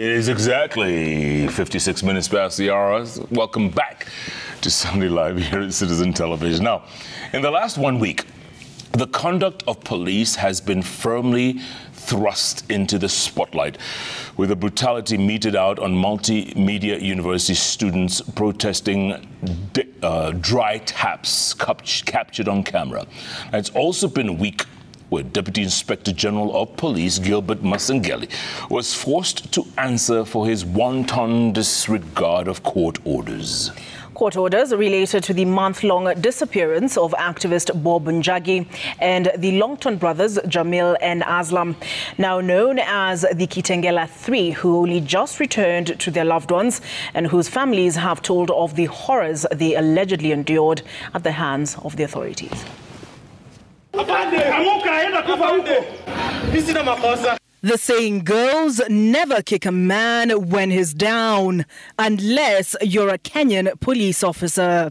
is exactly 56 minutes past the hour. Welcome back to Sunday Live here at Citizen Television. Now, in the last 1 week, the conduct of police has been firmly thrust into the spotlight, with the brutality meted out on multimedia university students protesting dry taps captured on camera. And it's also been a week where Deputy Inspector General of Police Ig Masengeli was forced to answer for his wanton disregard of court orders. Court orders related to the month-long disappearance of activist Bob Njagi and the Longton brothers Jamil and Aslam, now known as the Kitengela Three, who only just returned to their loved ones and whose families have told of the horrors they allegedly endured at the hands of the authorities. The saying goes, never kick a man when he's down, unless you're a Kenyan police officer.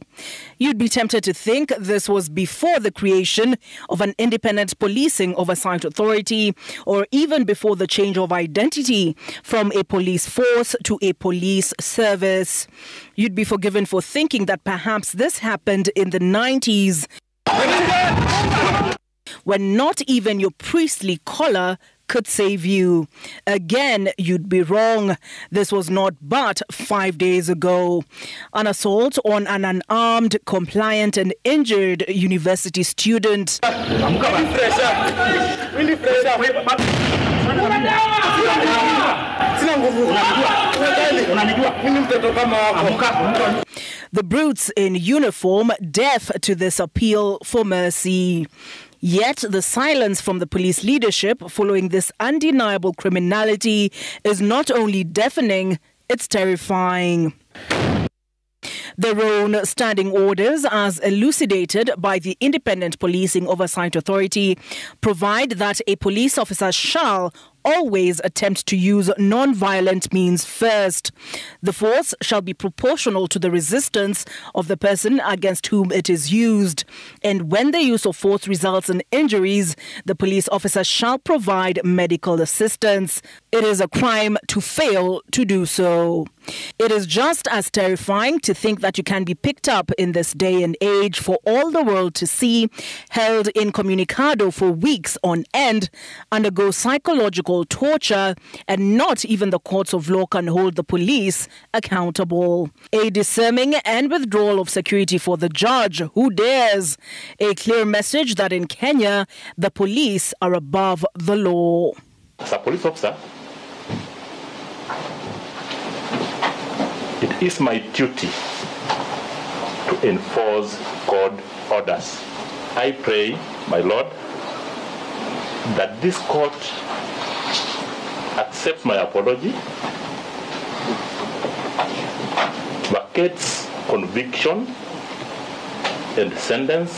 You'd be tempted to think this was before the creation of an independent policing oversight authority, or even before the change of identity from a police force to a police service. You'd be forgiven for thinking that perhaps this happened in the 90s, when not even your priestly collar could save you. Again, you'd be wrong. This was not but 5 days ago. An assault on an unarmed, compliant and injured university student. The brutes in uniform deaf to this appeal for mercy. Yet the silence from the police leadership following this undeniable criminality is not only deafening, it's terrifying. Their own standing orders, as elucidated by the Independent Policing Oversight Authority, provide that a police officer shall always attempt to use non-violent means first. The force shall be proportional to the resistance of the person against whom it is used. And when the use of force results in injuries, the police officer shall provide medical assistance. It is a crime to fail to do so. It is just as terrifying to think that you can be picked up in this day and age for all the world to see, held incommunicado for weeks on end, undergo psychological torture, and not even the courts of law can hold the police accountable. A disarming and withdrawal of security for the judge who dares. A clear message that in Kenya, the police are above the law. As a police officer, it is my duty to enforce court orders. I pray, my Lord, that this court accepts my apology, vacates conviction and sentence.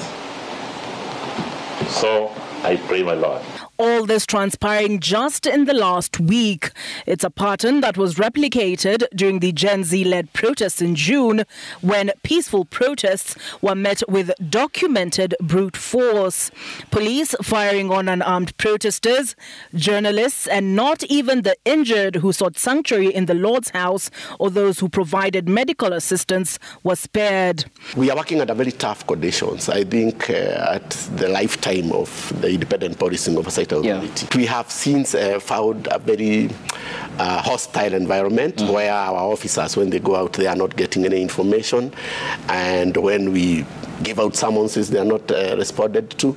So I pray, my Lord. All this transpiring just in the last week. It's a pattern that was replicated during the Gen Z-led protests in June, when peaceful protests were met with documented brute force. Police firing on unarmed protesters, journalists, and not even the injured who sought sanctuary in the Lord's house or those who provided medical assistance were spared. We are working under very tough conditions. I think at the lifetime of the Independent Policing Oversight Authority. We have since found a very hostile environment where our officers, when they go out, they are not getting any information. And when we give out summonses, they are not responded to.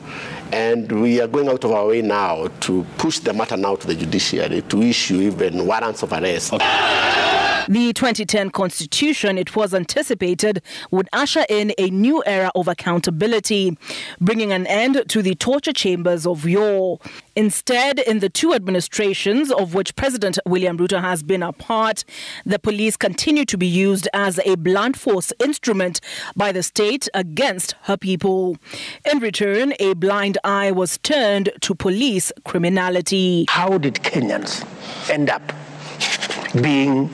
And we are going out of our way now to push the matter now to the judiciary to issue even warrants of arrest. The 2010 Constitution, it was anticipated, would usher in a new era of accountability, bringing an end to the torture chambers of yore. Instead, in the two administrations of which President William Ruto has been a part, the police continue to be used as a blunt force instrument by the state against her people. In return, a blind eye was turned to police criminality. How did Kenyans end up being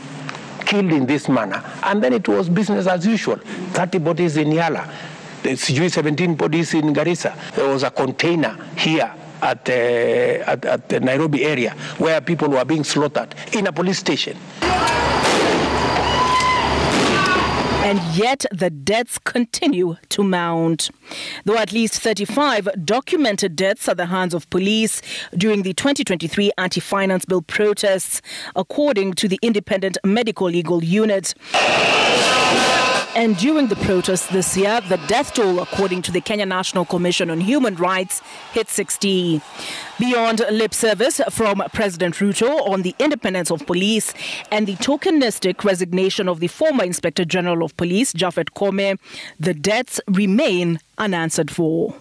killed in this manner? And then it was business as usual. 30 bodies in Yala, 17 bodies in Garissa. There was a container here at the Nairobi area where people were being slaughtered in a police station. And yet the deaths continue to mount. Though at least 35 documented deaths at the hands of police during the 2023 anti-finance bill protests, according to the Independent Medical Legal Unit. And during the protests this year, the death toll, according to the Kenya National Commission on Human Rights, hit 60. Beyond lip service from President Ruto on the independence of police and the tokenistic resignation of the former Inspector General of Police, Japhet Koome, the deaths remain unanswered for.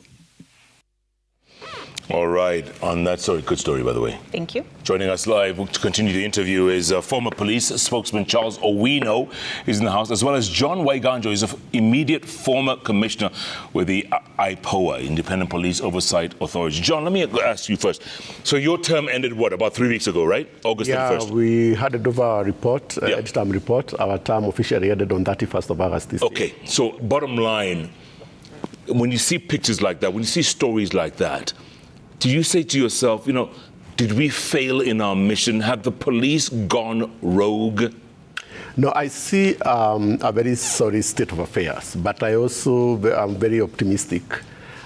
All right. On that story, good story, by the way. Thank you. Joining us live to continue the interview is former police spokesman Charles Owino. He's in the house, as well as John Waiganjo. He's an immediate former commissioner with the IPOA, Independent Police Oversight Authority. John, let me ask you first. So your term ended, what, about 3 weeks ago, right? August 31st. Yeah, we handed over our report, end-term report. Our term officially ended on 31st of August this year. Okay, so bottom line, when you see pictures like that, when you see stories like that, do you say to yourself, you know, did we fail in our mission? Have the police gone rogue? No, I see a very sorry state of affairs, but I also am very optimistic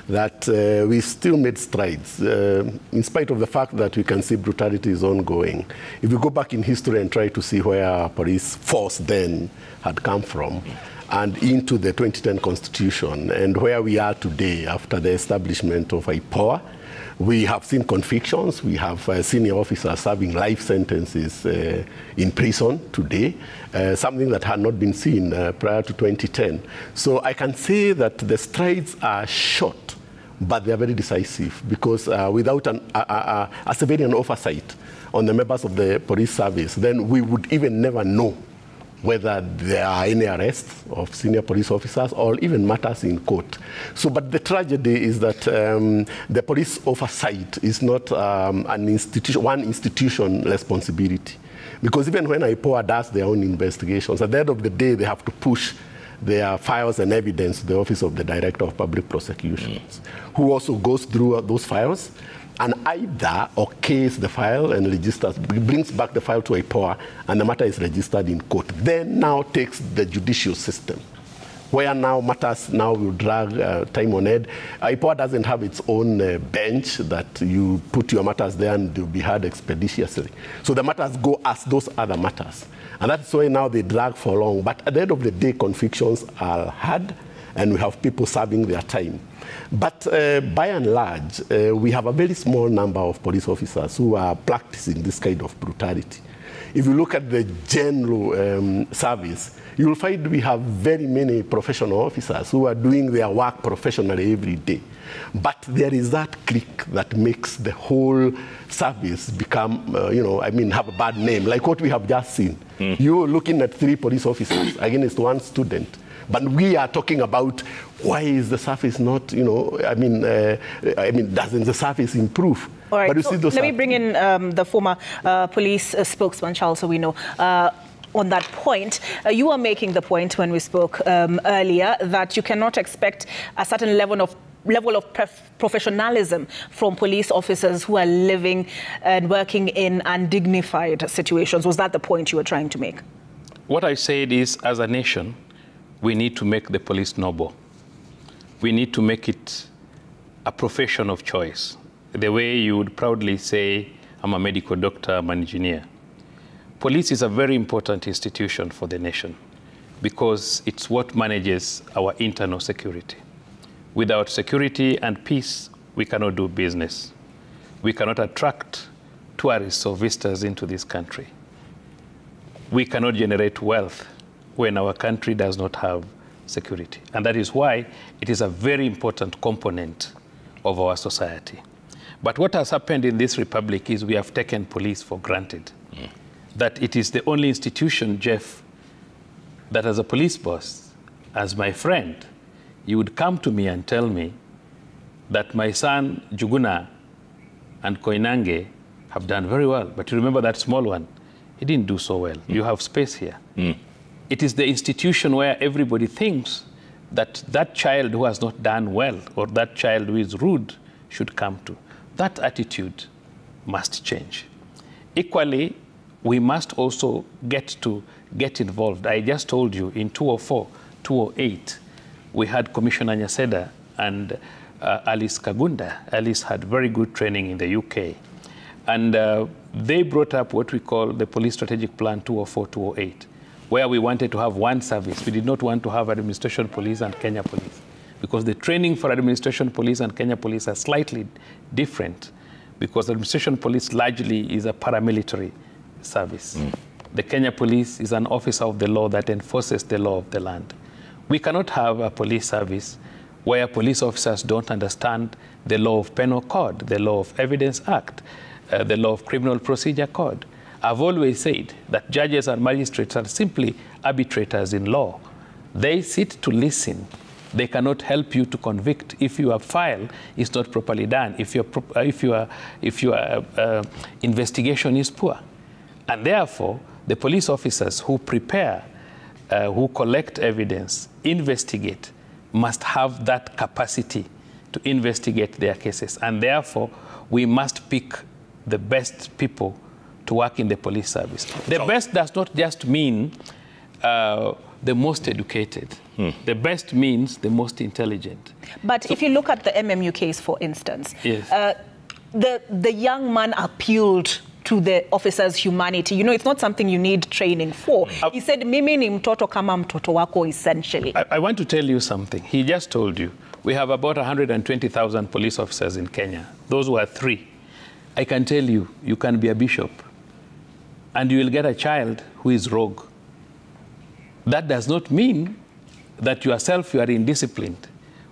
that we still made strides, in spite of the fact that we can see brutality is ongoing. If you go back in history and try to see where our police force then had come from, and into the 2010 Constitution, and where we are today after the establishment of IPOA, we have seen convictions. We have senior officers serving life sentences in prison today, something that had not been seen prior to 2010. So I can say that the strides are short, but they are very decisive, because without a civilian oversight on the members of the police service, then we would even never know whether there are any arrests of senior police officers or even matters in court. So, but the tragedy is that the police oversight is not one institution responsibility. Because even when IPOA does their own investigations, at the end of the day, they have to push their files and evidence to the Office of the Director of Public Prosecutions, who also goes through those files and either okays the file and registers, brings back the file to IPOA, and the matter is registered in court. Then now takes the judicial system, where now matters now will drag time on end. IPOA doesn't have its own bench that you put your matters there and they'll be heard expeditiously. So the matters go as those other matters. And that's why now they drag for long. But at the end of the day, convictions are heard, and we have people serving their time. But by and large, we have a very small number of police officers who are practicing this kind of brutality. If you look at the general service, you'll find we have very many professional officers who are doing their work professionally every day. But there is that clique that makes the whole service become, have a bad name, like what we have just seen. You're looking at 3 police officers against 1 student. But we are talking about why is the service not, doesn't the service improve? All right, but you so see those let me bring in the former police spokesman, Charles Owino. On that point, you were making the point when we spoke earlier that you cannot expect a certain level of professionalism from police officers who are living and working in undignified situations. Was that the point you were trying to make? What I said is, as a nation, we need to make the police noble. We need to make it a profession of choice. The way you would proudly say, I'm a medical doctor, I'm an engineer. Police is a very important institution for the nation because it's what manages our internal security. Without security and peace, we cannot do business. We cannot attract tourists or visitors into this country. We cannot generate wealth when our country does not have security. And that is why it is a very important component of our society. But what has happened in this republic is we have taken police for granted. That it is the only institution, Jeff, that as a police boss, as my friend, you would come to me and tell me that my son, Juguna, and Koinange have done very well. But you remember that small one? He didn't do so well. You have space here. It is the institution where everybody thinks that that child who has not done well or that child who is rude should come to. that attitude must change. Equally, we must also get involved. I just told you in 2004, 2008, we had Commissioner Nyaseda and Alice Kagunda. Alice had very good training in the UK. And they brought up what we call the Police Strategic Plan 2004-2008, where we wanted to have one service. We did not want to have administration police and Kenya police, because the training for administration police and Kenya police are slightly different, because administration police largely is a paramilitary service. The Kenya police is an officer of the law that enforces the law of the land. We cannot have a police service where police officers don't understand the law of penal code, the law of evidence act, the law of criminal procedure code. I've always said that judges and magistrates are simply arbitrators in law. They sit to listen. They cannot help you to convict if your file is not properly done, if your investigation is poor. And therefore, the police officers who prepare, who collect evidence, investigate, must have that capacity to investigate their cases. And therefore, we must pick the best people to work in the police service. The best does not just mean the most educated. The best means the most intelligent. But if you look at the MMU case, for instance, yes. The young man appealed to the officer's humanity. You know, it's not something you need training for. He said, mimi ni mtoto kama mtoto wako, essentially. I want to tell you something. He just told you, we have about 120,000 police officers in Kenya. Those were 3. I can tell you, you can be a bishop and you will get a child who is rogue. That does not mean that yourself you are indisciplined.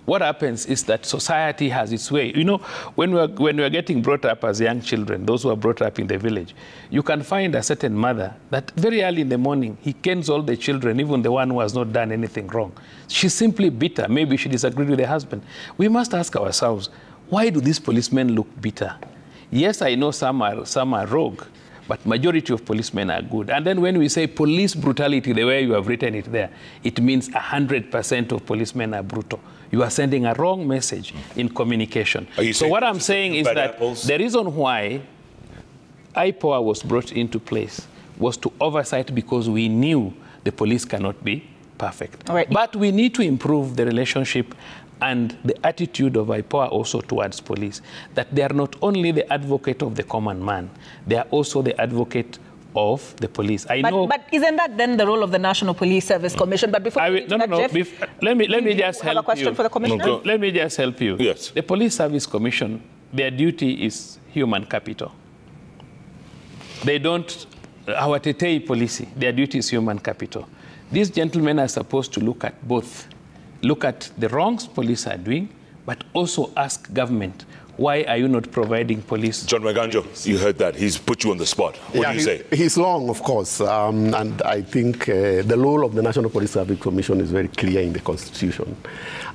What happens is that society has its way. You know, when we are getting brought up as young children, those who are brought up in the village, you can find a certain mother that very early in the morning, he canes all the children, even the one who has not done anything wrong. She's simply bitter. Maybe she disagreed with the husband. We must ask ourselves, why do these policemen look bitter? Yes, I know some are rogue, but majority of policemen are good. And then when we say police brutality, the way you have written it there, it means 100% of policemen are brutal. You are sending a wrong message in communication. So what I'm saying is that the reason why IPOA was brought into place was to oversight, because we knew the police cannot be perfect. All right. But we need to improve the relationship and the attitude of IPOA also towards police, that they are not only the advocate of the common man, they are also the advocate of the police. But isn't that then the role of the National Police Service Commission? But before Jeff, let me just help you. Have a question for the Commissioner? No, let me just help you. Yes. The Police Service Commission, their duty is human capital. They don't, our tetei policy, their duty is human capital. These gentlemen are supposed to look at both. Look at the wrongs police are doing, but also ask government, why are you not providing police? John Maganjo, you heard that. He's put you on the spot. What do you say? He's wrong, of course. And I think the role of the National Police Service Commission is very clear in the Constitution.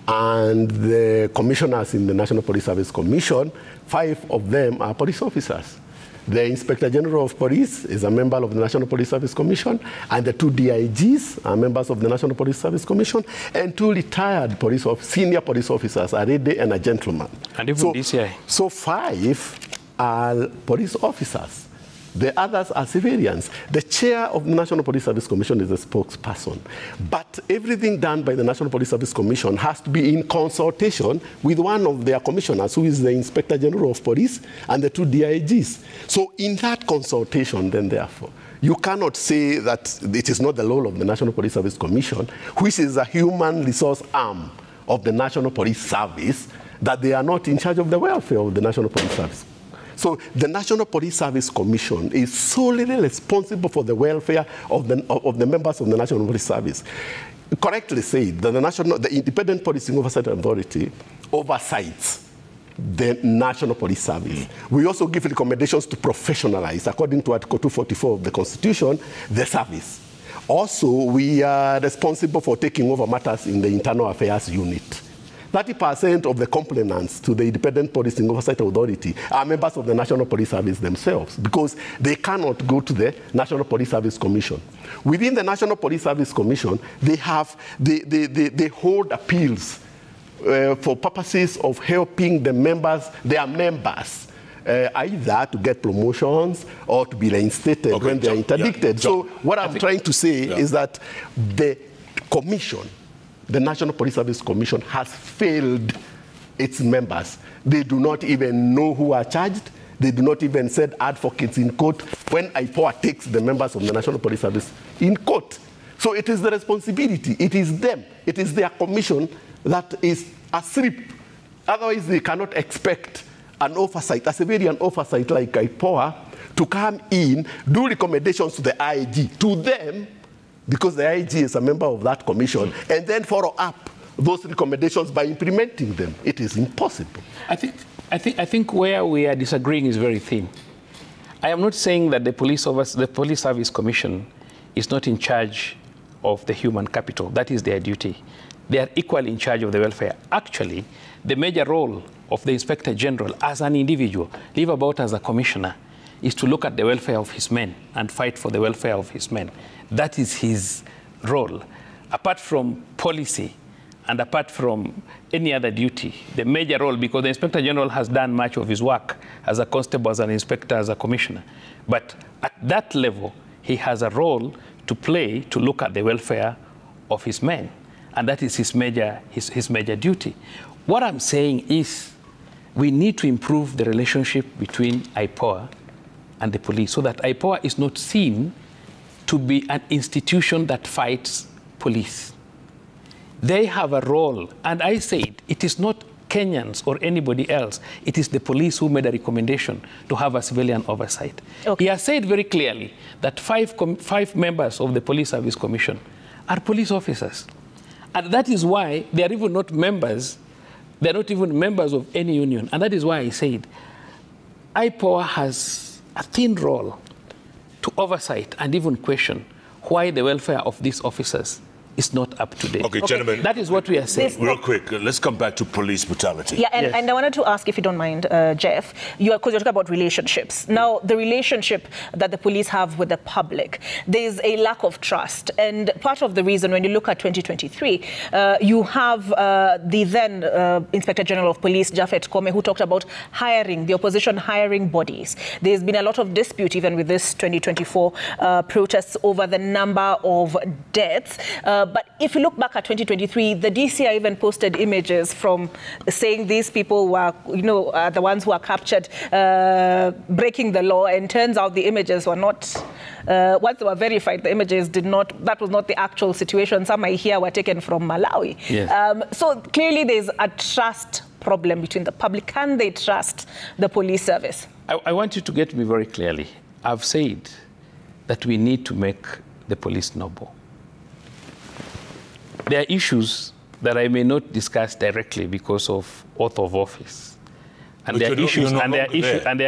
And the commissioners in the National Police Service Commission, 5 of them are police officers. The Inspector General of Police is a member of the National Police Service Commission, and the 2 DIGs are members of the National Police Service Commission, and 2 retired senior police officers, a lady and a gentleman. And even DCI. So 5 are police officers. The others are civilians. The chair of the National Police Service Commission is a spokesperson. But everything done by the National Police Service Commission has to be in consultation with one of their commissioners, who is the Inspector General of Police, and the 2 DIGs. So in that consultation, then therefore, you cannot say that it is not the role of the National Police Service Commission, which is a human resource arm of the National Police Service, that they are not in charge of the welfare of the National Police Service. So the National Police Service Commission is solely responsible for the welfare of the members of the National Police Service. Correctly said, that the Independent Policing Oversight Authority oversights the National Police Service. We also give recommendations to professionalize, according to Article 244 of the Constitution, the service. Also, we are responsible for taking over matters in the Internal Affairs Unit. 30% of the complainants to the Independent Policing Oversight Authority are members of the National Police Service themselves, because they cannot go to the National Police Service Commission. Within the National Police Service Commission, they hold appeals for purposes of helping their members either to get promotions or to be reinstated when they are interdicted. So what I'm trying to say is that the commission, the National Police Service Commission, has failed its members. They do not even know who are charged. They do not even send advocates in court when IPOA takes the members of the National Police Service in court. So it is the responsibility. It is them. It is their commission that is asleep. Otherwise, they cannot expect an oversight, a civilian oversight like IPOA, to come in, do recommendations to the IG, to them, because the IG is a member of that commission, and then follow up those recommendations by implementing them. It is impossible. I think where we are disagreeing is very thin. I am not saying that the Police Service Commission is not in charge of the human capital. That is their duty. They are equally in charge of the welfare. Actually, the major role of the Inspector General as an individual, leave about as a commissioner, is to look at the welfare of his men and fight for the welfare of his men. That is his role. Apart from policy and apart from any other duty, the major role, because the Inspector General has done much of his work as a constable, as an inspector, as a commissioner. But at that level, he has a role to play to look at the welfare of his men. And that is his major duty. What I'm saying is we need to improve the relationship between IPOA and the police so that IPOA is not seen to be an institution that fights police. They have a role, and I said it is not Kenyans or anybody else. It is the police who made a recommendation to have a civilian oversight. Okay. He has said very clearly that five members of the Police Service Commission are police officers. And that is why they are even not members. They're not even members of any union. And that is why I said IPOA has a thin role to oversight and even question why the welfare of these officers is not up to date. Okay, gentlemen. That is what we are saying. Real quick, let's come back to police brutality. Yeah, and I wanted to ask, if you don't mind, Jeff, because you're talking about relationships. Now, the relationship that the police have with the public, there's a lack of trust. And part of the reason, when you look at 2023, you have the then Inspector General of Police, Japhet Koome, who talked about hiring, the opposition hiring bodies. There's been a lot of dispute, even with this 2024 protests, over the number of deaths. But if you look back at 2023, the DCI even posted images from saying these people were, the ones who are captured breaking the law. And turns out the images were not, once they were verified, the images that was not the actual situation. Some I hear were taken from Malawi. Yes. So clearly there's a trust problem between the public. Can they trust the police service? I want you to get me very clearly. I've said that we need to make the police noble. There are issues that I may not discuss directly because of oath of office. And there are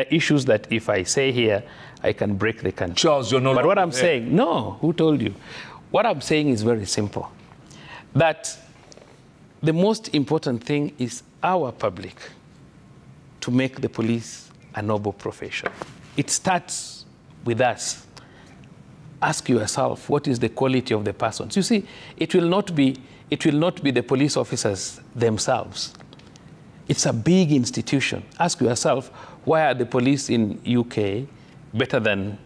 issues that if I say here, I can break the country. Charles, you're not. But what I'm saying, no, who told you? What I'm saying is very simple. That the most important thing is our public to make the police a noble profession. It starts with us. Ask yourself, what is the quality of the persons? You see, it will not be the police officers themselves. It's a big institution. Ask yourself, why are the police in UK better than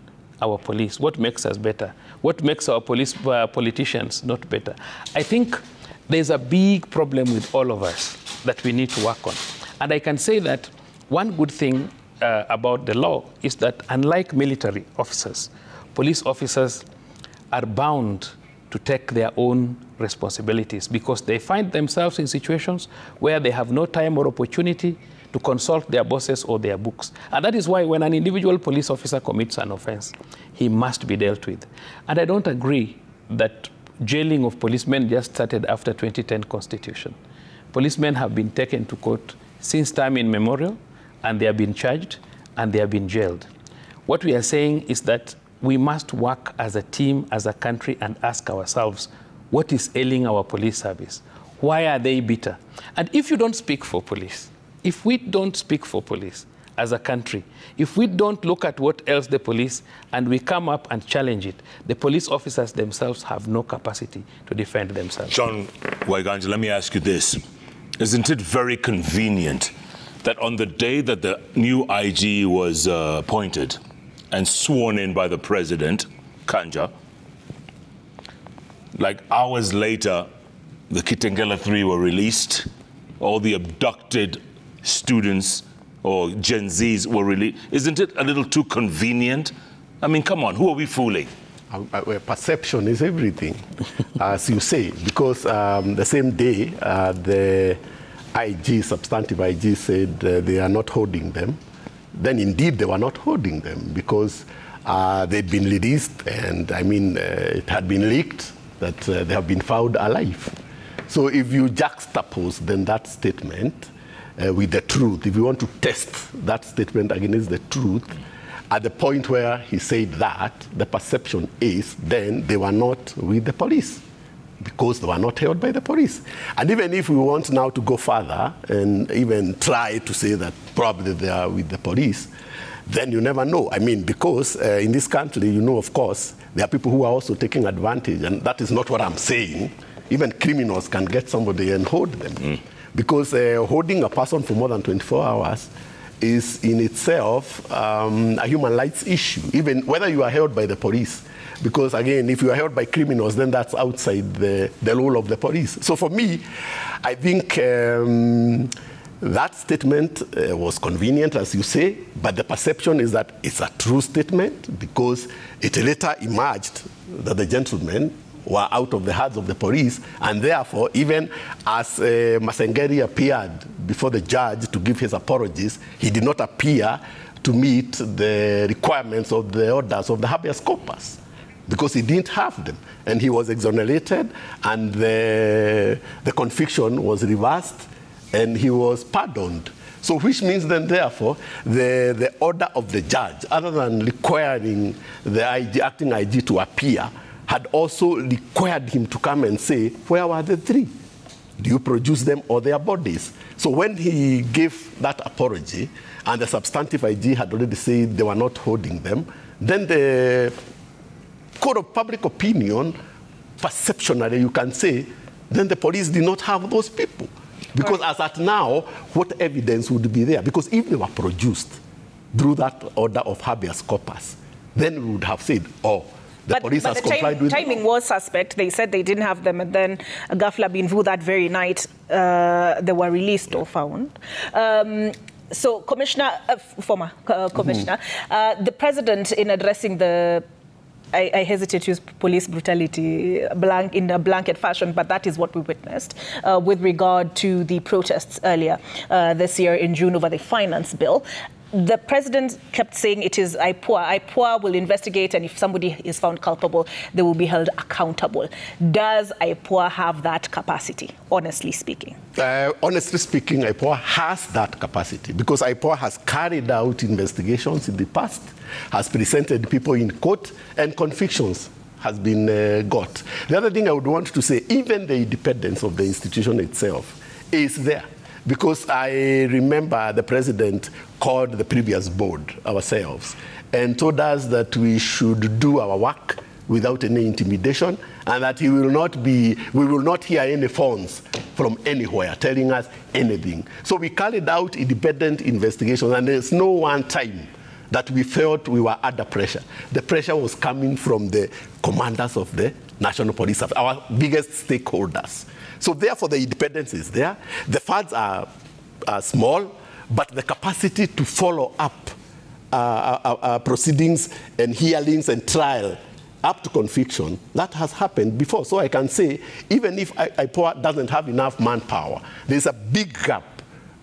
our police? What makes us better? What makes our politicians not better? I think there's a big problem with all of us that we need to work on. And I can say that one good thing about the law is that unlike military officers, police officers are bound to take their own responsibilities because they find themselves in situations where they have no time or opportunity to consult their bosses or their books. And that is why when an individual police officer commits an offense, he must be dealt with. And I don't agree that jailing of policemen just started after 2010 Constitution. Policemen have been taken to court since time immemorial, and they have been charged, and they have been jailed. What we are saying is that we must work as a team, as a country, and ask ourselves, what is ailing our police service? Why are they bitter? And if you don't speak for police, if we don't speak for police as a country, if we don't look at what else the police, and we come up and challenge it, the police officers themselves have no capacity to defend themselves. John Waiganja, let me ask you this. Isn't it very convenient that on the day that the new IG was appointed and sworn in by the president, Kanja, like hours later, the Kitengela 3 were released. All the abducted students or Gen Zs were released. Isn't it a little too convenient? I mean, come on, who are we fooling? Perception is everything, as you say, because the same day, the IG, substantive IG, said they are not holding them. Then indeed they were not holding them because they'd been released, and I mean, it had been leaked that they have been found alive. So if you juxtapose then that statement with the truth, if you want to test that statement against the truth, at the point where he said that, the perception is then they were not with the police because they were not held by the police. And even if we want now to go further and even try to say that probably they are with the police, then you never know. I mean, because in this country, you know, of course, there are people who are also taking advantage, and that is not what I'm saying. Even criminals can get somebody and hold them. Because holding a person for more than 24 hours is in itself a human rights issue, even whether you are held by the police. Because again, if you are held by criminals, then that's outside the role of the police. So for me, I think that statement was convenient, as you say, but the perception is that it's a true statement because it later emerged that the gentlemen were out of the hands of the police, and therefore, even as Masengeli appeared before the judge to give his apologies, he did not appear to meet the requirements of the orders of the habeas corpus because he didn't have them, and he was exonerated, and the conviction was reversed, and he was pardoned. So which means then, therefore, the order of the judge, other than requiring the acting IG to appear, had also required him to come and say, where were the three? Do you produce them or their bodies? So when he gave that apology, and the substantive IG had already said they were not holding them, then the court of public opinion, perceptionally, you can say, then the police did not have those people. Because as at now, what evidence would be there? Because if they were produced through that order of habeas corpus, then we would have said, oh, the police has complied with timing was suspect. They said they didn't have them, and then Gafla Binvu that very night they were released or found. So, Commissioner, former Commissioner, the President, in addressing the, I hesitate to use police brutality in a blanket fashion, but that is what we witnessed with regard to the protests earlier this year in June over the finance bill. The president kept saying it is IPOA. IPOA will investigate, and if somebody is found culpable, they will be held accountable. Does IPOA have that capacity, honestly speaking? Honestly speaking, IPOA has that capacity because IPOA has carried out investigations in the past, has presented people in court, and convictions has been got. The other thing I would want to say, even the independence of the institution itself is there. Because I remember the president called the previous board ourselves and told us that we should do our work without any intimidation and that we will not hear any phones from anywhere telling us anything. So we carried out independent investigations, and there's no one time that we felt we were under pressure. The pressure was coming from the commanders of the National Police Service, our biggest stakeholders. So therefore, the independence is there. The funds are small, but the capacity to follow up proceedings and hearings and trial up to conviction, that has happened before. So I can say, even if IPOA doesn't have enough manpower, there's a big gap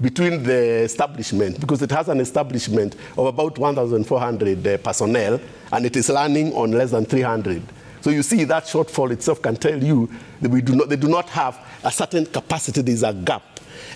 between the establishment, because it has an establishment of about 1,400 personnel, and it is running on less than 300. So you see that shortfall itself can tell you that they do not have a certain capacity. There's a gap.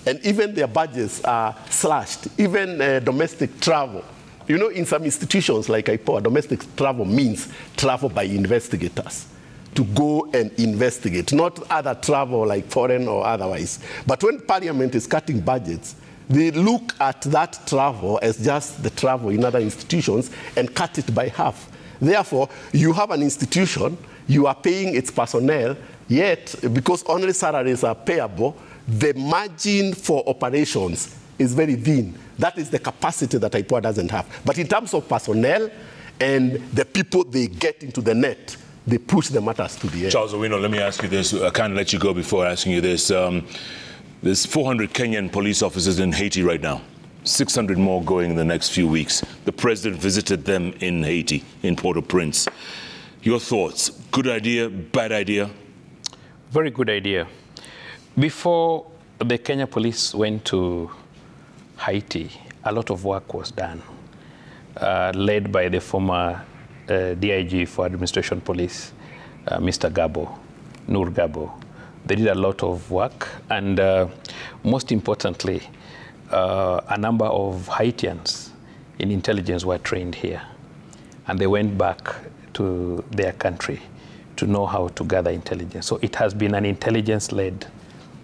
And even their budgets are slashed, even domestic travel. You know, in some institutions like IPOA, domestic travel means travel by investigators to go and investigate, not other travel like foreign or otherwise. But when Parliament is cutting budgets, they look at that travel as just the travel in other institutions and cut it by half. Therefore, you have an institution, you are paying its personnel, yet, because only salaries are payable, the margin for operations is very thin. That is the capacity that IPOA doesn't have. But in terms of personnel and the people they get into the net, they push the matters to the end. Charles Owino, let me ask you this. I can't let you go before asking you this. There's 400 Kenyan police officers in Haiti right now. 600 more going in the next few weeks. The president visited them in Haiti, in Port-au-Prince. Your thoughts? Good idea, bad idea? Very good idea. Before the Kenya police went to Haiti, a lot of work was done, led by the former DIG for Administration Police, Mr. Gabo, Nur Gabo. They did a lot of work, and most importantly, a number of Haitians in intelligence were trained here, and they went back to their country to know how to gather intelligence. So it has been an intelligence-led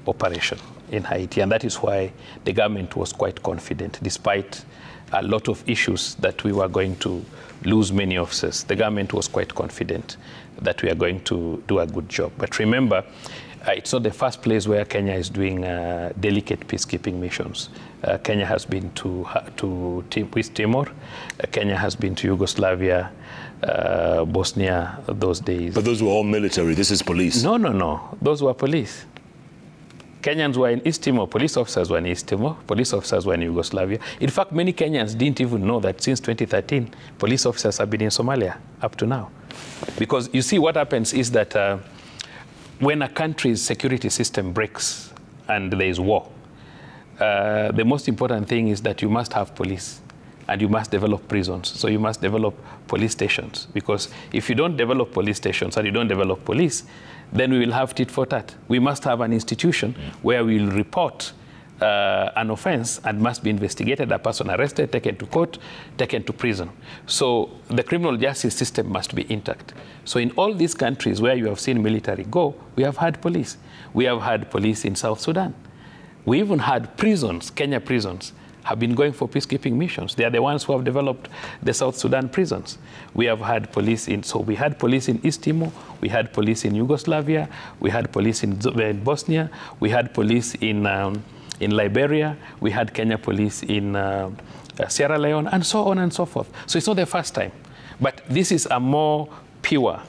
operation in Haiti, and that is why the government was quite confident, despite a lot of issues that we were going to lose many officers. The government was quite confident that we are going to do a good job. But remember, it's not the first place where Kenya is doing delicate peacekeeping missions. Kenya has been to East Timor. Kenya has been to Yugoslavia, Bosnia those days. But those were all military. This is police. No, no, no. Those were police. Kenyans were in East Timor. Police officers were in East Timor. Police officers were in Yugoslavia. In fact, many Kenyans didn't even know that since 2013, police officers have been in Somalia up to now. Because you see, what happens is that when a country's security system breaks and there is war, the most important thing is that you must have police and you must develop prisons. So you must develop police stations, because if you don't develop police stations and you don't develop police, then we will have tit for tat. We must have an institution where we will report an offense and must be investigated, a person arrested, taken to court, taken to prison. So the criminal justice system must be intact. So in all these countries where you have seen military go, we have had police. We have had police in South Sudan. We even had prisons, Kenya prisons, have been going for peacekeeping missions. They are the ones who have developed the South Sudan prisons. We have had police in, so we had police in East Timor, we had police in Yugoslavia, we had police in Bosnia, we had police in Liberia, we had Kenya police in Sierra Leone, and so on and so forth. So it's not the first time. But this is a more pure,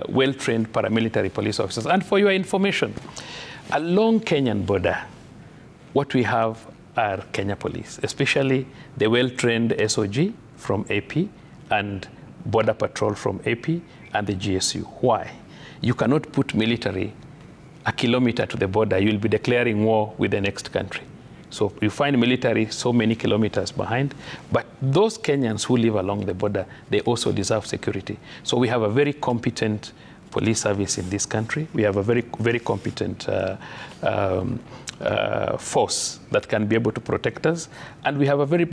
well-trained paramilitary police officers. And for your information, along Kenyan border, what we have are Kenya police, especially the well-trained SOG from AP and Border Patrol from AP and the GSU. Why? You cannot put military a kilometer to the border. You'll be declaring war with the next country. So you find military so many kilometers behind, but those Kenyans who live along the border, they also deserve security. So we have a very competent police service in this country. We have a very, very competent force that can be able to protect us, and we have a very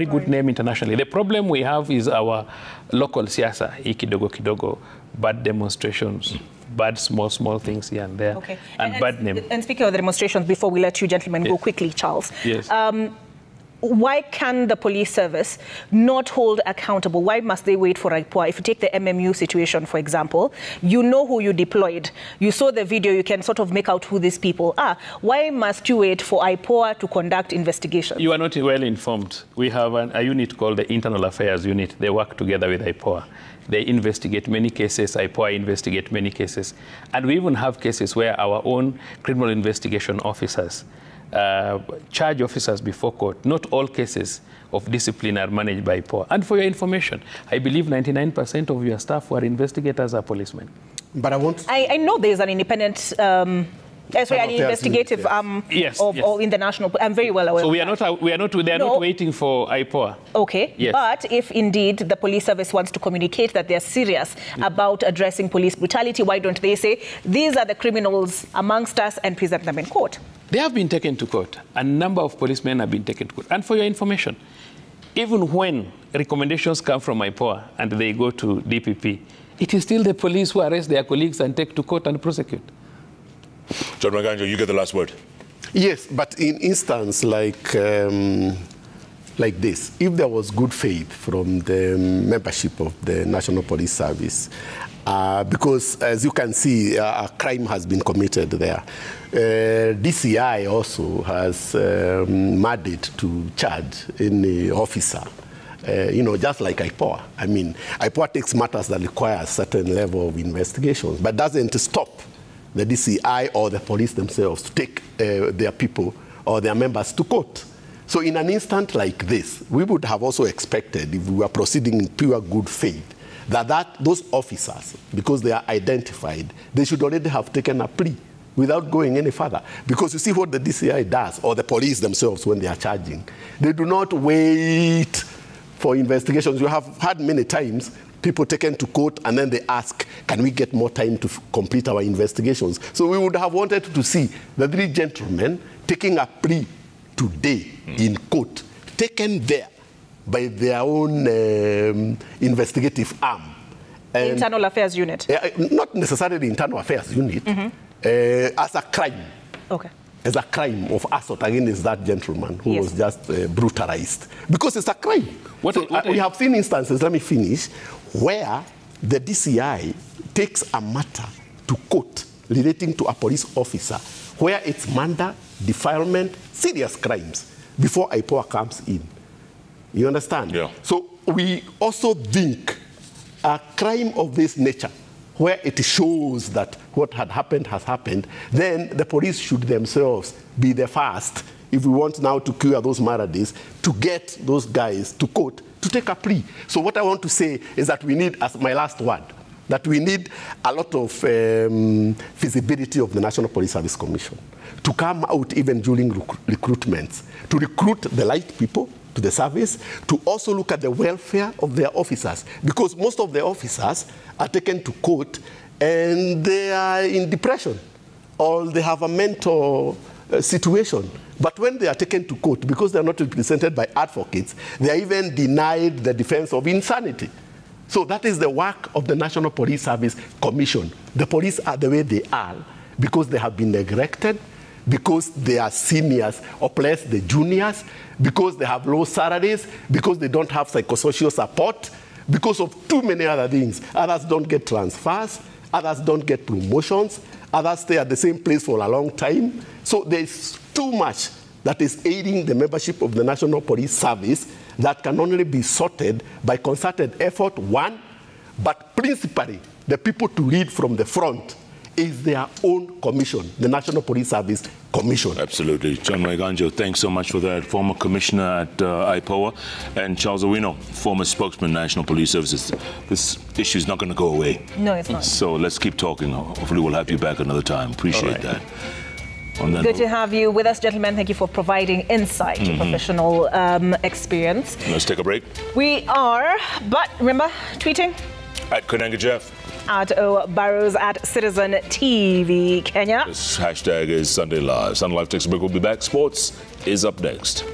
good name internationally. The problem we have is our local siasa, kidogo kidogo, bad demonstrations, bad small things here and there, and bad name. And speaking of the demonstrations, before we let you gentlemen go quickly, Charles. Yes. Why can the police service not hold accountable? Why must they wait for IPOA? If you take the MMU situation, for example, you know who you deployed. You saw the video, you can sort of make out who these people are. Why must you wait for IPOA to conduct investigations? You are not well informed. We have a unit called the Internal Affairs Unit. They work together with IPOA. They investigate many cases, IPOA investigate many cases. And we even have cases where our own criminal investigation officers charge officers before court. Not all cases of discipline are managed by IPOA. And for your information, I believe 99% of your staff who are investigators are policemen. But I want... I know there's an independent... an investigative yes. Or in the national. I'm very well aware. So they are not waiting for IPOA. Okay, yes. But if indeed the police service wants to communicate that they're serious about addressing police brutality, why don't they say these are the criminals amongst us and present them in court? They have been taken to court. A number of policemen have been taken to court. And for your information, even when recommendations come from IPOA and they go to DPP, it is still the police who arrest their colleagues and take to court and prosecute. John Maganjo, you get the last word. Yes, but in instance like like this. If there was good faith from the membership of the National Police Service, because as you can see, a crime has been committed there. DCI also has mandate to charge any officer. Just like IPOA. I mean, IPOA takes matters that require a certain level of investigation, but doesn't stop the DCI or the police themselves to take their people or their members to court. So in an instant like this, we would have also expected, if we were proceeding in pure good faith, that those officers, because they are identified, they should already have taken a plea without going any further. Because you see what the DCI does, or the police themselves when they are charging, they do not wait for investigations. You have had many times people taken to court and then they ask, can we get more time to complete our investigations? So we would have wanted to see the three gentlemen taking a plea today in court, taken there by their own investigative arm. And Internal Affairs Unit? Not necessarily the Internal Affairs Unit, as a crime. Okay. As a crime of assault against that gentleman who was just brutalized. Because it's a crime. We have seen instances, let me finish, where the DCI takes a matter to court relating to a police officer, where it's murder, defilement, serious crimes, before IPOA comes in. You understand? Yeah. So we also think a crime of this nature, where it shows that what had happened has happened, then the police should themselves be the first, if we want now to cure those maladies, to get those guys to court to take a plea. So what I want to say is that we need, as my last word, that we need a lot of feasibility of the National Police Service Commission to come out even during recruitments, to recruit the right people to the service, to also look at the welfare of their officers, because most of the officers are taken to court and they are in depression or they have a mental situation. But when they are taken to court, because they are not represented by advocates, they are even denied the defense of insanity. So that is the work of the National Police Service Commission. The police are the way they are because they have been neglected, because they are seniors oppress the juniors, because they have low salaries, because they don't have psychosocial support, because of too many other things. Others don't get transfers, others don't get promotions, others stay at the same place for a long time. So there's too much that is aiding the membership of the National Police Service that can only be sorted by concerted effort, one, but principally the people to lead from the front is their own commission, the National Police Service Commission. Absolutely. John Maiganjo, thanks so much for that. Former commissioner at IPOA, and Charles Owino, former spokesman, National Police Services. This issue is not going to go away. No, it's not. So let's keep talking. Hopefully we'll have you back another time. Appreciate that. Good to have you with us, gentlemen. Thank you for providing insight, professional experience. Let's take a break. We are, but remember, tweeting? At Konanga Jeff. At O Barrows at Citizen TV Kenya. This hashtag is Sunday Live. Sunday Live takes a break. We'll be back. Sports is up next.